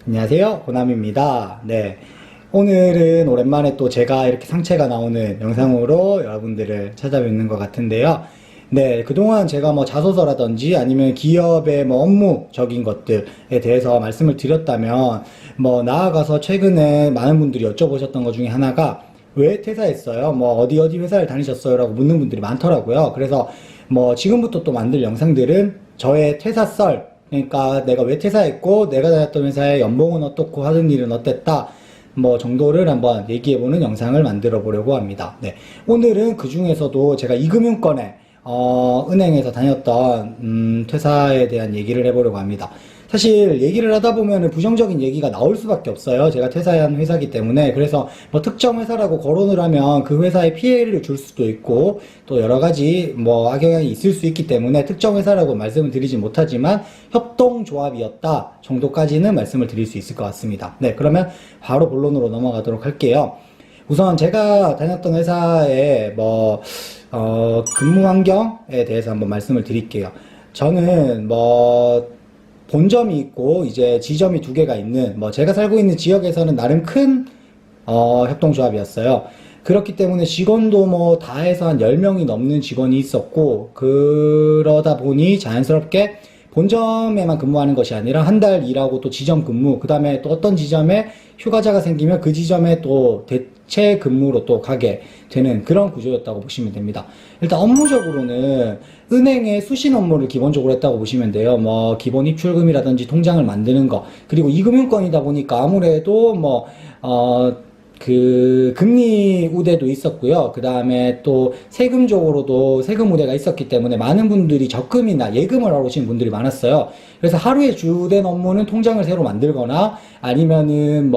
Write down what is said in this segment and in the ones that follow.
안녕하세요, 고남입니다. 네. 오늘은 오랜만에 또 제가 이렇게 상체가 나오는 영상으로 여러분들을 찾아뵙는 것 같은데요. 네, 그동안 제가 뭐 자소서라든지 아니면 기업의 뭐 업무적인 것들에 대해서 말씀을 드렸다면, 뭐 나아가서 최근에 많은 분들이 여쭤보셨던 것 중에 하나가 왜 퇴사했어요? 뭐 어디 회사를 다니셨어요? 라고 묻는 분들이 많더라고요. 그래서 뭐 지금부터 또 만들 영상들은 저의 퇴사 썰, 그러니까 내가 왜 퇴사했고 내가 다녔던 회사의 연봉은 어떻고 하는 일은 어땠다 뭐 정도를 한번 얘기해보는 영상을 만들어 보려고 합니다. 네. 오늘은 그 중에서도 제가 이금융권에 은행에서 다녔던 퇴사에 대한 얘기를 해보려고 합니다. 사실 얘기를 하다 보면 부정적인 얘기가 나올 수밖에 없어요. 제가 퇴사한 회사이기 때문에. 그래서 뭐 특정 회사라고 거론을 하면 그 회사에 피해를 줄 수도 있고 또 여러 가지 뭐 악영향이 있을 수 있기 때문에 특정 회사라고 말씀을 드리지 못하지만 협동조합이었다 정도까지는 말씀을 드릴 수 있을 것 같습니다. 네, 그러면 바로 본론으로 넘어가도록 할게요. 우선 제가 다녔던 회사의 근무 환경에 대해서 한번 말씀을 드릴게요. 저는 본점이 있고 이제 지점이 두 개가 있는 제가 살고 있는 지역에서는 나름 큰 협동조합이었어요. 그렇기 때문에 직원도 다 해서 한 10명이 넘는 직원이 있었고, 그러다 보니 자연스럽게 본점에만 근무하는 것이 아니라 한 달 일하고 또 지점 근무, 그 다음에 또 어떤 지점에 휴가자가 생기면 그 지점에 또 대체 근무로 또 가게 되는 그런 구조였다고 보시면 됩니다. 일단 업무적으로는 은행의 수신 업무를 기본적으로 했다고 보시면 돼요. 기본 입출금이라든지 통장을 만드는 거, 그리고 이금융권이다 보니까 아무래도 금리 우대도 있었고요. 그 다음에 또 세금적으로도 세금 우대가 있었기 때문에 많은 분들이 적금이나 예금을 하러 오시는 분들이 많았어요. 그래서 하루에 주된 업무는 통장을 새로 만들거나 아니면은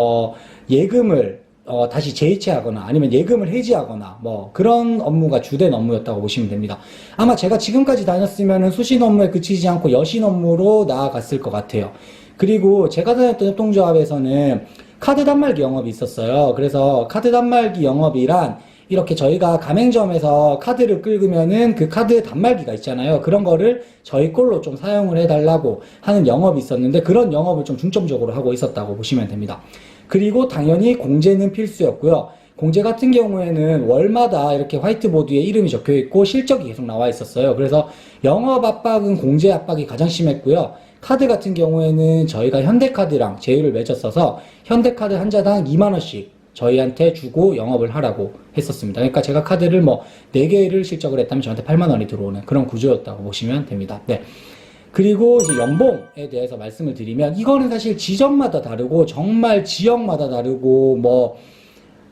예금을 다시 재이체하거나 아니면 예금을 해지하거나 그런 업무가 주된 업무였다고 보시면 됩니다. 아마 제가 지금까지 다녔으면은 수신 업무에 그치지 않고 여신 업무로 나아갔을 것 같아요. 그리고 제가 다녔던 협동조합에서는 카드 단말기 영업이 있었어요. 그래서 카드 단말기 영업이란 이렇게 저희가 가맹점에서 카드를 긁으면은 그 카드 단말기가 있잖아요. 그런 거를 저희 걸로 좀 사용을 해달라고 하는 영업이 있었는데 그런 영업을 좀 중점적으로 하고 있었다고 보시면 됩니다. 그리고 당연히 공제는 필수였고요. 공제 같은 경우에는 월마다 이렇게 화이트보드에 이름이 적혀 있고 실적이 계속 나와 있었어요. 그래서 영업 압박은 공제 압박이 가장 심했고요. 카드 같은 경우에는 저희가 현대카드랑 제휴를 맺었어서 현대카드 한 자당 2만원씩 저희한테 주고 영업을 하라고 했었습니다. 그러니까 제가 카드를 4개를 실적을 했다면 저한테 8만원이 들어오는 그런 구조였다고 보시면 됩니다. 네. 그리고 이제 연봉에 대해서 말씀을 드리면 이거는 사실 지점마다 다르고 정말 지역마다 다르고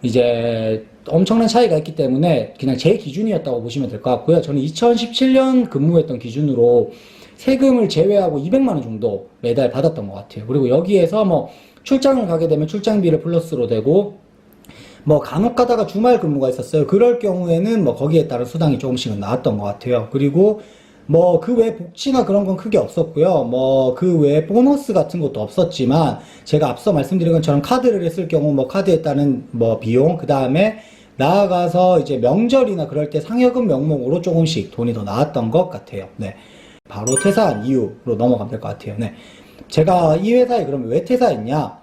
이제 엄청난 차이가 있기 때문에 그냥 제 기준이었다고 보시면 될 것 같고요. 저는 2017년 근무했던 기준으로 세금을 제외하고 200만원 정도 매달 받았던 것 같아요. 그리고 여기에서 출장을 가게 되면 출장비를 플러스로 되고 간혹 가다가 주말 근무가 있었어요. 그럴 경우에는 거기에 따른 수당이 조금씩은 나왔던 것 같아요. 그리고 그 외에 복지나 그런 건 크게 없었고요. 그 외에 보너스 같은 것도 없었지만 제가 앞서 말씀드린 것처럼 카드를 했을 경우 카드에 따른 비용, 그 다음에 나아가서 이제 명절이나 그럴 때 상여금 명목으로 조금씩 돈이 더 나왔던 것 같아요. 네. 바로 퇴사한 이유로 넘어가면 될 것 같아요. 네. 제가 이 회사에 그러면 왜 퇴사했냐?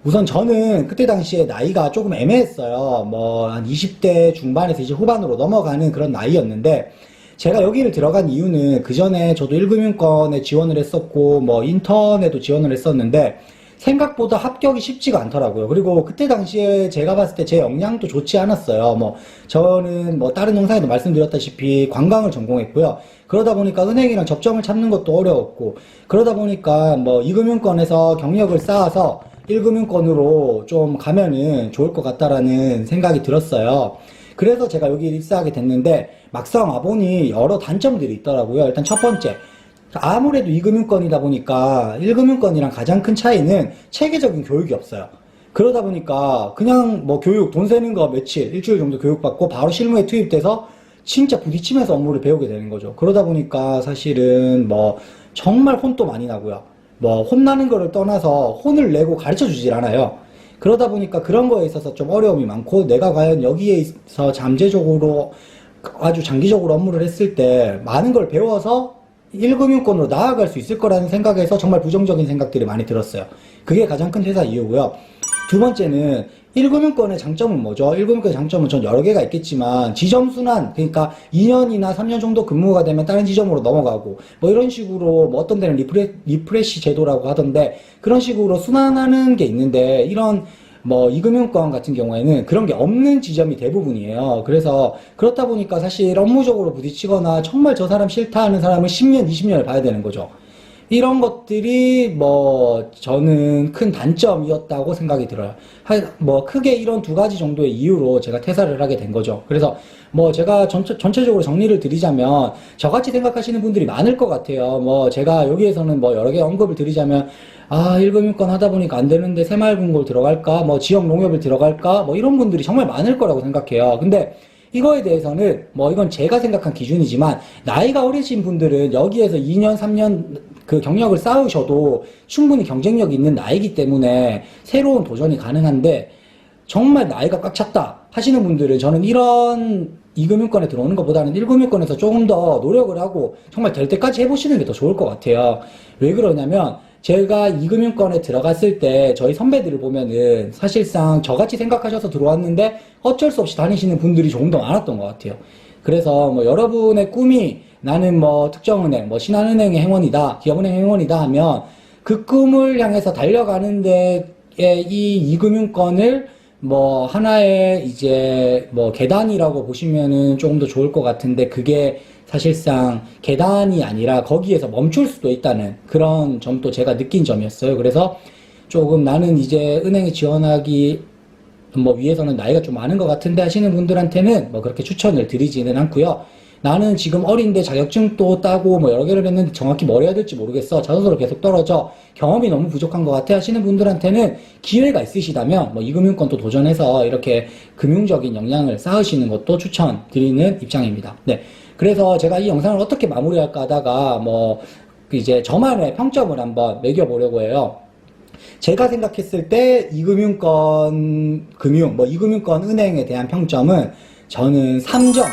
우선 저는 그때 당시에 나이가 조금 애매했어요. 한 20대 중반에서 이제 후반으로 넘어가는 그런 나이였는데, 제가 여기를 들어간 이유는 그 전에 저도 1금융권에 지원을 했었고, 인턴에도 지원을 했었는데, 생각보다 합격이 쉽지가 않더라고요. 그리고 그때 당시에 제가 봤을 때 제 역량도 좋지 않았어요. 저는 다른 영상에도 말씀드렸다시피 관광을 전공했고요. 그러다 보니까 은행이랑 접점을 찾는 것도 어려웠고, 그러다 보니까 이금융권에서 경력을 쌓아서 1금융권으로 좀 가면은 좋을 것 같다라는 생각이 들었어요. 그래서 제가 여기 입사하게 됐는데 막상 와보니 여러 단점들이 있더라고요. 일단 첫 번째, 아무래도 2금융권이다 보니까 1금융권이랑 가장 큰 차이는 체계적인 교육이 없어요. 그러다 보니까 그냥 교육, 돈 세는 거 며칠, 일주일 정도 교육받고 바로 실무에 투입돼서 진짜 부딪히면서 업무를 배우게 되는 거죠. 그러다 보니까 사실은 정말 혼도 많이 나고요. 혼나는 거를 떠나서 혼을 내고 가르쳐 주질 않아요. 그러다 보니까 그런 거에 있어서 좀 어려움이 많고, 내가 과연 여기에서 잠재적으로 아주 장기적으로 업무를 했을 때 많은 걸 배워서 1금융권으로 나아갈 수 있을 거라는 생각에서 정말 부정적인 생각들이 많이 들었어요. 그게 가장 큰 회사 이유고요. 두 번째는 1금융권의 장점은 뭐죠? 1금융권의 장점은 전 여러 개가 있겠지만 지점 순환, 그러니까 2년이나 3년 정도 근무가 되면 다른 지점으로 넘어가고 뭐 이런 식으로 뭐 어떤 데는 리프레시 제도라고 하던데 그런 식으로 순환하는 게 있는데 이런 뭐 이금융권 같은 경우에는 그런 게 없는 지점이 대부분이에요. 그래서 그렇다 보니까 사실 업무적으로 부딪히거나 정말 저 사람 싫다 하는 사람은 10년, 20년을 봐야 되는 거죠. 이런 것들이 뭐 저는 큰 단점이었다고 생각이 들어요. 뭐 크게 이런 두 가지 정도의 이유로 제가 퇴사를 하게 된 거죠. 그래서 뭐 제가 전체적으로 정리를 드리자면 저같이 생각하시는 분들이 많을 것 같아요. 뭐 제가 여기에서는 뭐 여러 개 언급을 드리자면 1금융권 하다 보니까 안 되는데 새마을금고를 들어갈까? 뭐 지역농협을 들어갈까? 뭐 이런 분들이 정말 많을 거라고 생각해요. 근데 이거에 대해서는 뭐 이건 제가 생각한 기준이지만 나이가 어리신 분들은 여기에서 2년, 3년 그 경력을 쌓으셔도 충분히 경쟁력이 있는 나이기 때문에 새로운 도전이 가능한데 정말 나이가 꽉 찼다 하시는 분들은 저는 이런 2금융권에 들어오는 것보다는 1금융권에서 조금 더 노력을 하고 정말 될 때까지 해보시는 게 더 좋을 것 같아요. 왜 그러냐면 제가 2금융권에 들어갔을 때 저희 선배들을 보면은 사실상 저같이 생각하셔서 들어왔는데 어쩔 수 없이 다니시는 분들이 조금 더 많았던 것 같아요. 그래서 뭐 여러분의 꿈이 나는 뭐 특정은행, 뭐 신한은행의 행원이다, 기업은행 행원이다 하면 그 꿈을 향해서 달려가는 데에 이 2금융권을 뭐 하나의 이제 뭐 계단이라고 보시면은 조금 더 좋을 것 같은데 그게 사실상 계단이 아니라 거기에서 멈출 수도 있다는 그런 점도 제가 느낀 점이었어요. 그래서 조금 나는 이제 은행에 지원하기 뭐 위해서는 나이가 좀 많은 것 같은데 하시는 분들한테는 뭐 그렇게 추천을 드리지는 않고요. 나는 지금 어린데 자격증도 따고 뭐 여러 개를 했는데 정확히 뭘 해야 될지 모르겠어. 자소서로 계속 떨어져. 경험이 너무 부족한 것 같아 하시는 분들한테는 기회가 있으시다면 뭐 이금융권도 도전해서 이렇게 금융적인 역량을 쌓으시는 것도 추천드리는 입장입니다. 네. 그래서 제가 이 영상을 어떻게 마무리할까 하다가 뭐 이제 저만의 평점을 한번 매겨보려고 해요. 제가 생각했을 때 이금융권 은행에 대한 평점은 저는 3점을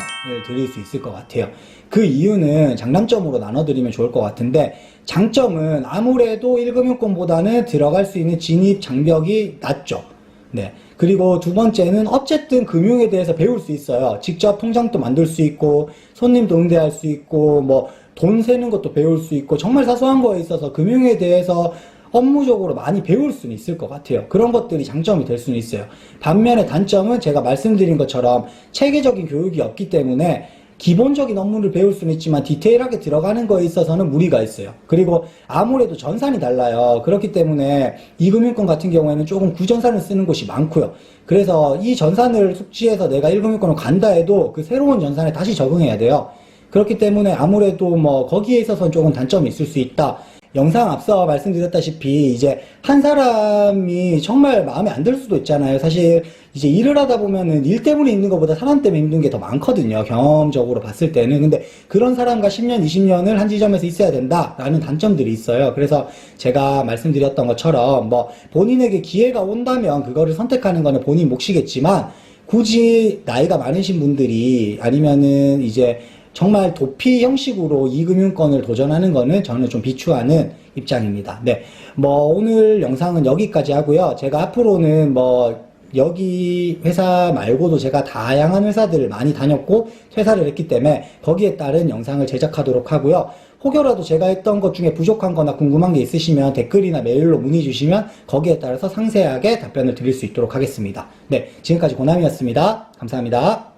드릴 수 있을 것 같아요. 그 이유는 장단점으로 나눠드리면 좋을 것 같은데 장점은 아무래도 1금융권보다는 들어갈 수 있는 진입 장벽이 낮죠. 네. 그리고 두 번째는 어쨌든 금융에 대해서 배울 수 있어요. 직접 통장도 만들 수 있고 손님도 응대할 수 있고 뭐 돈 세는 것도 배울 수 있고 정말 사소한 거에 있어서 금융에 대해서 업무적으로 많이 배울 수는 있을 것 같아요. 그런 것들이 장점이 될 수는 있어요. 반면에 단점은 제가 말씀드린 것처럼 체계적인 교육이 없기 때문에 기본적인 업무를 배울 수는 있지만 디테일하게 들어가는 거에 있어서는 무리가 있어요. 그리고 아무래도 전산이 달라요. 그렇기 때문에 이금융권 같은 경우에는 조금 구전산을 쓰는 곳이 많고요. 그래서 이 전산을 숙지해서 내가 1금융권으로 간다 해도 그 새로운 전산에 다시 적응해야 돼요. 그렇기 때문에 아무래도 뭐 거기에 있어서는 조금 단점이 있을 수 있다. 영상 앞서 말씀드렸다시피 이제 한 사람이 정말 마음에 안 들 수도 있잖아요. 사실 이제 일을 하다 보면은 일 때문에 힘든 것보다 사람 때문에 힘든 게 더 많거든요. 경험적으로 봤을 때는. 근데 그런 사람과 10년, 20년을 한 지점에서 있어야 된다라는 단점들이 있어요. 그래서 제가 말씀드렸던 것처럼 뭐 본인에게 기회가 온다면 그거를 선택하는 거는 본인 몫이겠지만 굳이 나이가 많으신 분들이 아니면은 이제 정말 도피 형식으로 이금융권을 도전하는 거는 저는 좀 비추하는 입장입니다. 네. 뭐 오늘 영상은 여기까지 하고요. 제가 앞으로는 뭐 여기 회사 말고도 제가 다양한 회사들을 많이 다녔고 퇴사를 했기 때문에 거기에 따른 영상을 제작하도록 하고요. 혹여라도 제가 했던 것 중에 부족한 거나 궁금한 게 있으시면 댓글이나 메일로 문의 주시면 거기에 따라서 상세하게 답변을 드릴 수 있도록 하겠습니다. 네. 지금까지 고남이었습니다. 감사합니다.